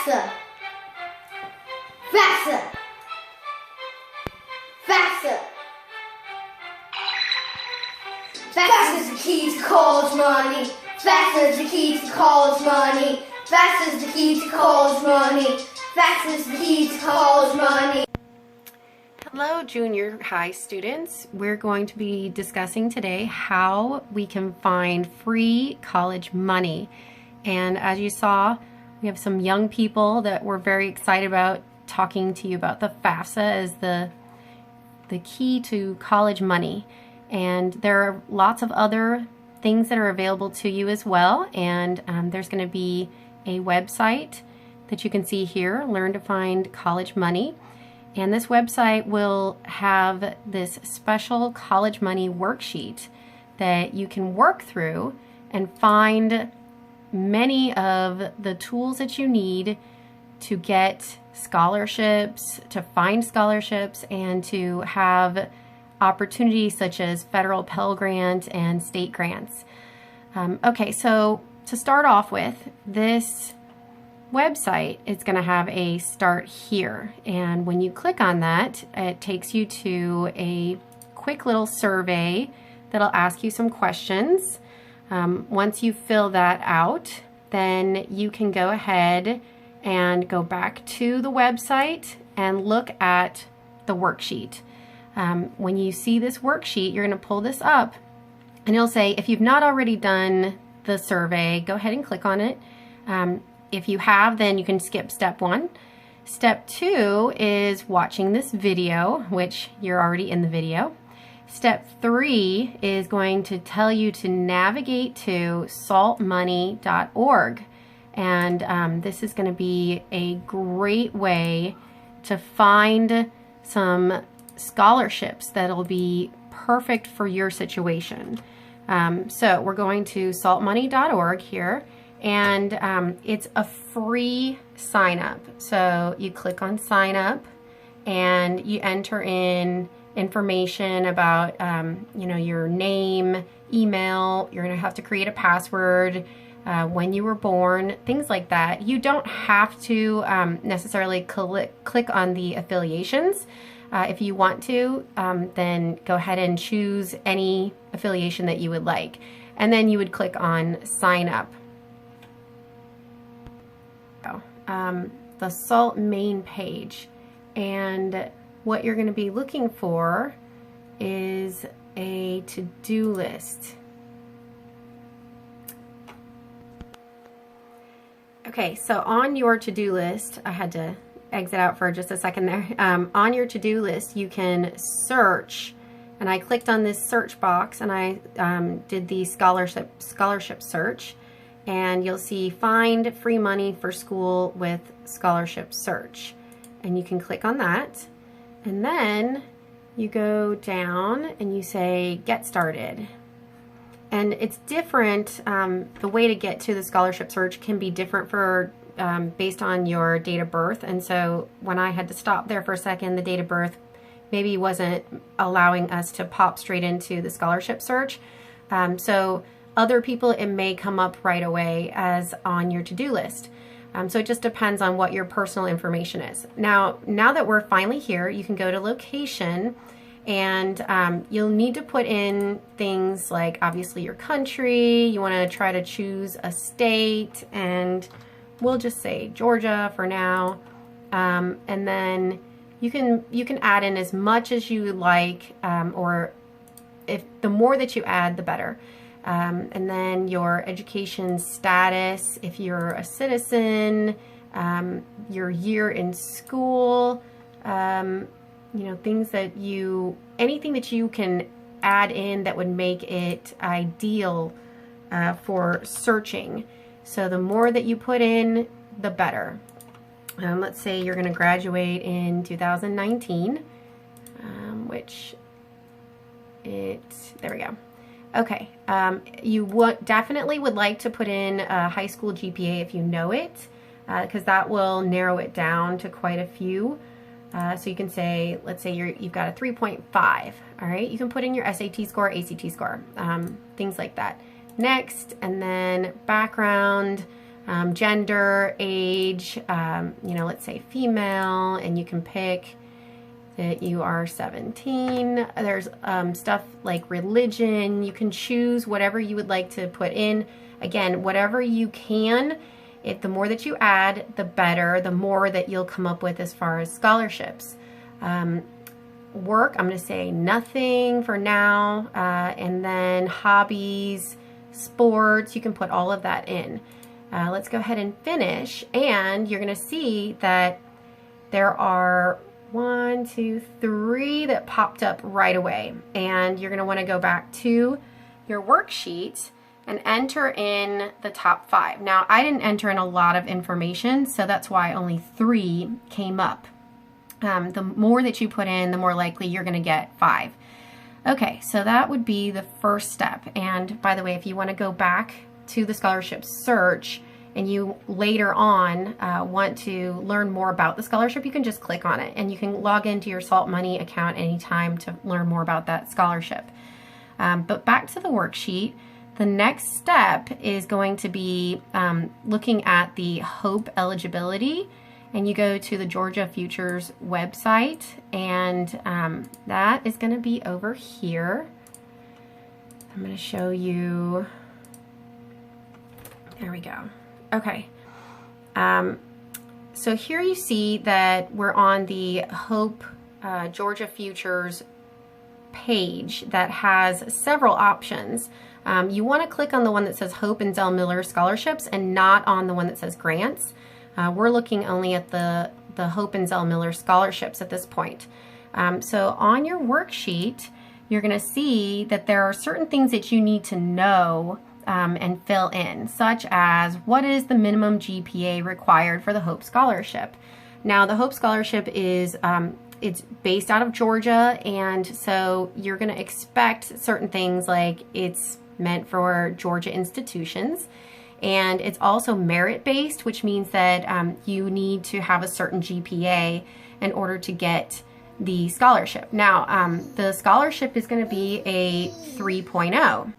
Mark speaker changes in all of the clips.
Speaker 1: Faster! Faster! Faster! Fast is the key to college money. Fast is the key to college money. Fast is the key to college money. Fast is the key to college money.
Speaker 2: Hello, junior high students. We're going to be discussing today how we can find free college money. And as you saw, we have some young people that were very excited about talking to you about the FAFSA as the key to college money. And there are lots of other things that are available to you as well. And there's going to be a website that you can see here, Learn to Find College Money. And this website will have this special college money worksheet that you can work through and find many of the tools that you need to get scholarships, to find scholarships, and to have opportunities such as federal Pell Grant and state grants. Okay, so to start off with, this website is going to have a start here, and when you click on that, it takes you to a quick little survey that'll ask you some questions. Once you fill that out, then you can go ahead and go back to the website and look at the worksheet. When you see this worksheet, you're going to pull this up and it'll say, if you've not already done the survey, go ahead and click on it. If you have, then you can skip step 1. Step 2 is watching this video, which you're already in the video. Step 3 is going to tell you to navigate to saltmoney.org. And this is going to be a great way to find some scholarships that'll be perfect for your situation. So we're going to saltmoney.org here, and it's a free sign up. So you click on sign up and you enter in information about your name, email. You're going to have to create a password, when you were born, things like that. You don't have to necessarily click on the affiliations. If you want to, then go ahead and choose any affiliation that you would like. And then you would click on sign up. The SALT main page. And what you're going to be looking for is a to-do list. Okay, so on your to-do list, I had to exit out for just a second there. On your to-do list, you can search, and I clicked on this search box and I did the scholarship search, and you'll see find free money for school with scholarship search, and you can click on that, and then you go down and you say get started. And it's different, the way to get to the scholarship search can be different for based on your date of birth. And so when I had to stop there for a second, the date of birth maybe wasn't allowing us to pop straight into the scholarship search. So other people, it may come up right away as on your to-do list. So it just depends on what your personal information is. Now that we're finally here, you can go to location, and you'll need to put in things like obviously your country. You want to try to choose a state, and we'll just say Georgia for now. And then you can add in as much as you would like, or if the more that you add, the better. And then your education status, if you're a citizen, your year in school, things that anything that you can add in that would make it ideal for searching. So the more that you put in, the better. Let's say you're going to graduate in 2019, there we go. Okay, you definitely would like to put in a high school GPA if you know it, because that will narrow it down to quite a few. So you can say, let's say you've got a 3.5, all right? You can put in your SAT score, ACT score, things like that. Next, and then background, gender, age, let's say female, and you can pick that you are 17. There's stuff like religion. You can choose whatever you would like to put in. Again, whatever you can. The more that you add, the better, the more that you'll come up with as far as scholarships. Work, I'm going to say nothing for now. And then hobbies, sports, you can put all of that in. Let's go ahead and finish. And you're going to see that there are 1, 2, 3 that popped up right away. And you're going to want to go back to your worksheet and enter in the top 5. Now, I didn't enter in a lot of information, so that's why only 3 came up. The more that you put in, the more likely you're going to get 5. Okay, so that would be the first step. And by the way, if you want to go back to the scholarship search and you later on want to learn more about the scholarship, you can just click on it and you can log into your Salt Money account anytime to learn more about that scholarship. But back to the worksheet, the next step is going to be looking at the HOPE eligibility. And you go to the Georgia Futures website, and that is going to be over here. I'm going to show you. There we go. Okay. So here you see that we're on the HOPE Georgia Futures page that has several options. You want to click on the one that says HOPE and Zell Miller scholarships and not on the one that says grants. We're looking only at the HOPE and Zell Miller scholarships at this point. So on your worksheet, you're going to see that there are certain things that you need to know and fill in, such as what is the minimum GPA required for the HOPE scholarship. Now, the HOPE scholarship is it's based out of Georgia, and so you're going to expect certain things like it's meant for Georgia institutions. And it's also merit-based, which means that you need to have a certain GPA in order to get the scholarship. Now, the scholarship is going to be a 3.0.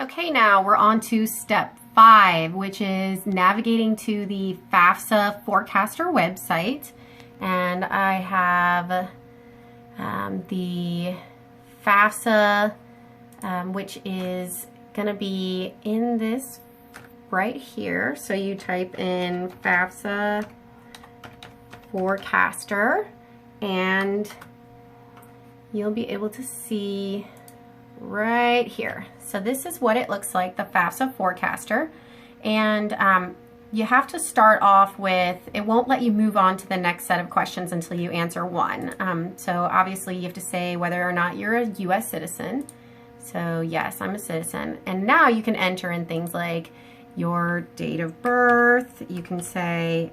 Speaker 2: Okay, now we're on to step 5, which is navigating to the FAFSA Forecaster website. And I have the FAFSA, which is going to be in this right here. So you type in FAFSA Forecaster and you'll be able to see right here. So this is what it looks like, the FAFSA Forecaster. And you have to start off with, it won't let you move on to the next set of questions until you answer one. So obviously you have to say whether or not you're a U.S. citizen. So yes, I'm a citizen. And now you can enter in things like your date of birth. You can say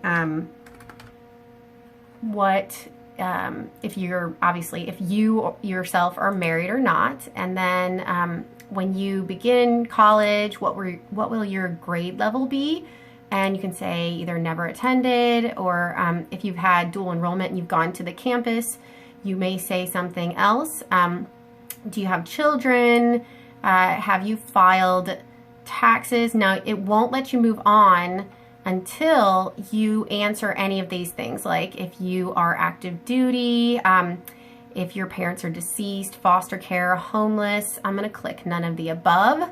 Speaker 2: if you yourself are married or not, and then when you begin college, what will your grade level be? And you can say either never attended, or if you've had dual enrollment and you've gone to the campus, you may say something else. Do you have children? Have you filed taxes? Now, it won't let you move on until you answer any of these things, like if you are active duty, if your parents are deceased, foster care, homeless. I'm going to click none of the above,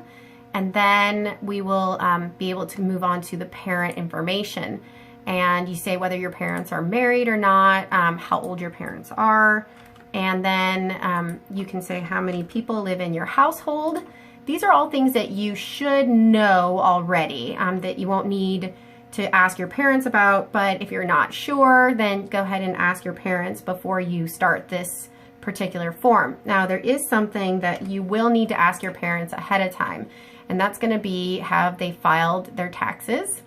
Speaker 2: and then we will be able to move on to the parent information. And you say whether your parents are married or not, how old your parents are, and then you can say how many people live in your household. These are all things that you should know already, that you won't need to ask your parents about, but if you're not sure, then go ahead and ask your parents before you start this particular form. Now, there is something that you will need to ask your parents ahead of time, and that's going to be, have they filed their taxes?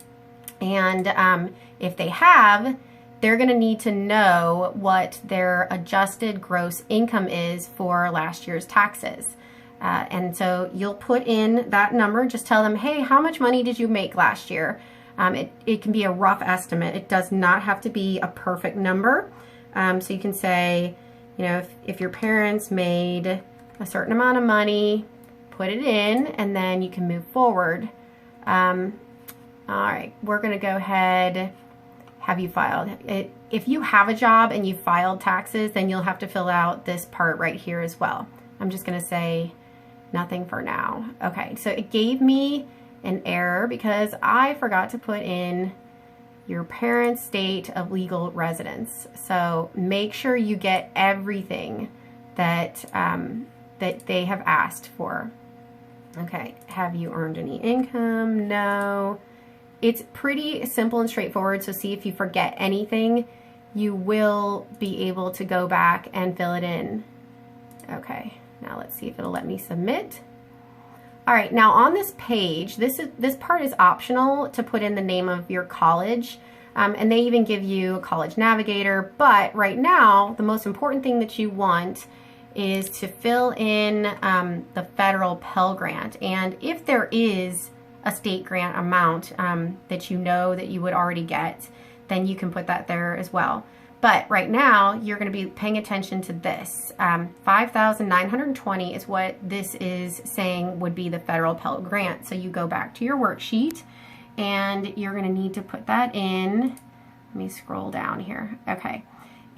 Speaker 2: And if they have, they're going to need to know what their adjusted gross income is for last year's taxes. And so you'll put in that number, just tell them, hey, how much money did you make last year? It can be a rough estimate. It does not have to be a perfect number. So you can say, you know, if your parents made a certain amount of money, put it in, and then you can move forward. All right, we're going to go ahead. Have you filed? If you have a job and you filed taxes, then you'll have to fill out this part right here as well. I'm just going to say nothing for now. Okay, so it gave me an error because I forgot to put in your parents' state of legal residence. So make sure you get everything that that they have asked for. Okay, have you earned any income? No. It's pretty simple and straightforward, so see if you forget anything, you will be able to go back and fill it in. Okay, now let's see if it'll let me submit. All right, now on this page, this part is optional to put in the name of your college, and they even give you a college navigator, but right now, the most important thing that you want is to fill in the federal Pell Grant, and if there is a state grant amount that you know that you would already get, then you can put that there as well. But right now, you're going to be paying attention to this. $5,920 is what this is saying would be the federal Pell Grant. So you go back to your worksheet, and you're going to need to put that in. Let me scroll down here. Okay.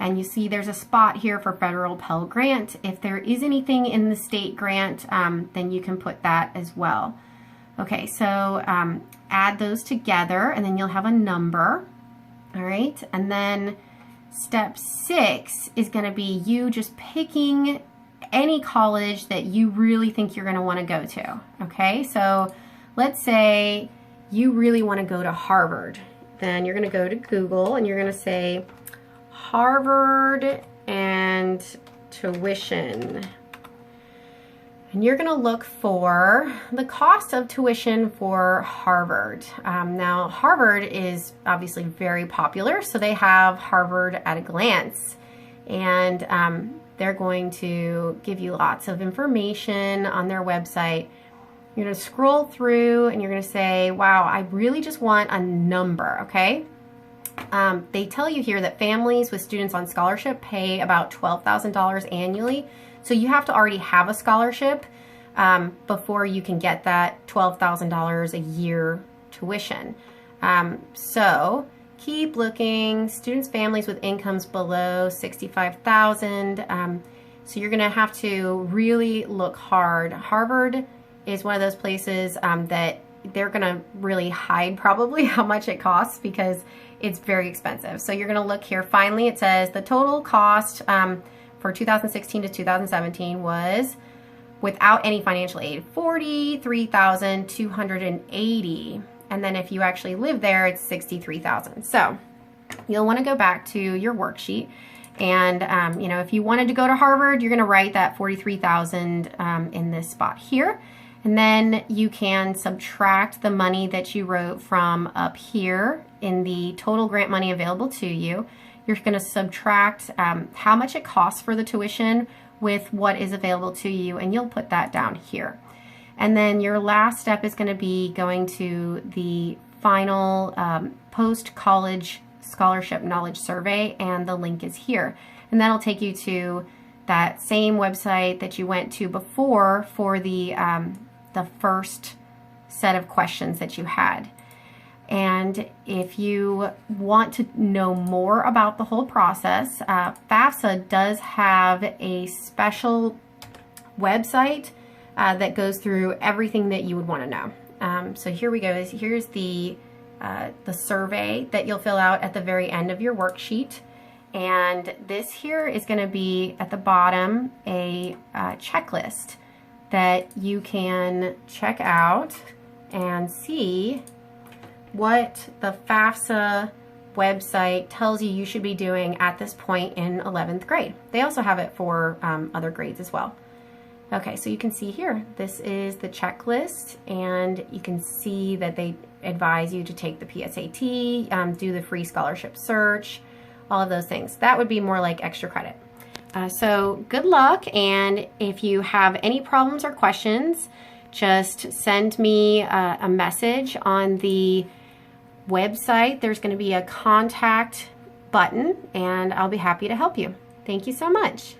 Speaker 2: And you see there's a spot here for federal Pell Grant. If there is anything in the state grant, then you can put that as well. Okay, so add those together and then you'll have a number, all right? And then step 6 is gonna be you just picking any college that you really think you're gonna wanna go to, okay? So let's say you really wanna go to Harvard. Then you're gonna go to Google and you're gonna say Harvard and tuition. And you're going to look for the cost of tuition for Harvard. Now, Harvard is obviously very popular, so they have Harvard at a glance. And they're going to give you lots of information on their website. You're going to scroll through and you're going to say, wow, I really just want a number, okay? They tell you here that families with students on scholarship pay about $12,000 annually. So you have to already have a scholarship before you can get that $12,000 a year tuition. So keep looking. Students' families with incomes below $65,000. So you're going to have to really look hard. Harvard is one of those places that they're going to really hide probably how much it costs because it's very expensive. So you're going to look here. Finally, it says the total cost for 2016 to 2017 was, without any financial aid, $43,280. And then if you actually live there, it's $63,000. So you'll want to go back to your worksheet. And, you know, if you wanted to go to Harvard, you're going to write that $43,000 in this spot here. And then you can subtract the money that you wrote from up here in the total grant money available to you. You're going to subtract how much it costs for the tuition with what is available to you, and you'll put that down here. And then your last step is going to be going to the final post-college scholarship knowledge survey, and the link is here. And that'll take you to that same website that you went to before for the first set of questions that you had. And if you want to know more about the whole process, FAFSA does have a special website that goes through everything that you would want to know. So here we go. Here's the survey that you'll fill out at the very end of your worksheet. And this here is going to be at the bottom a checklist that you can check out and see what the FAFSA website tells you should be doing at this point in 11th grade. They also have it for other grades as well. Okay, so you can see here, this is the checklist, and you can see that they advise you to take the PSAT, do the free scholarship search, all of those things. That would be more like extra credit. So good luck, and if you have any problems or questions, just send me a message on the website. There's going to be a contact button, and I'll be happy to help you. Thank you so much.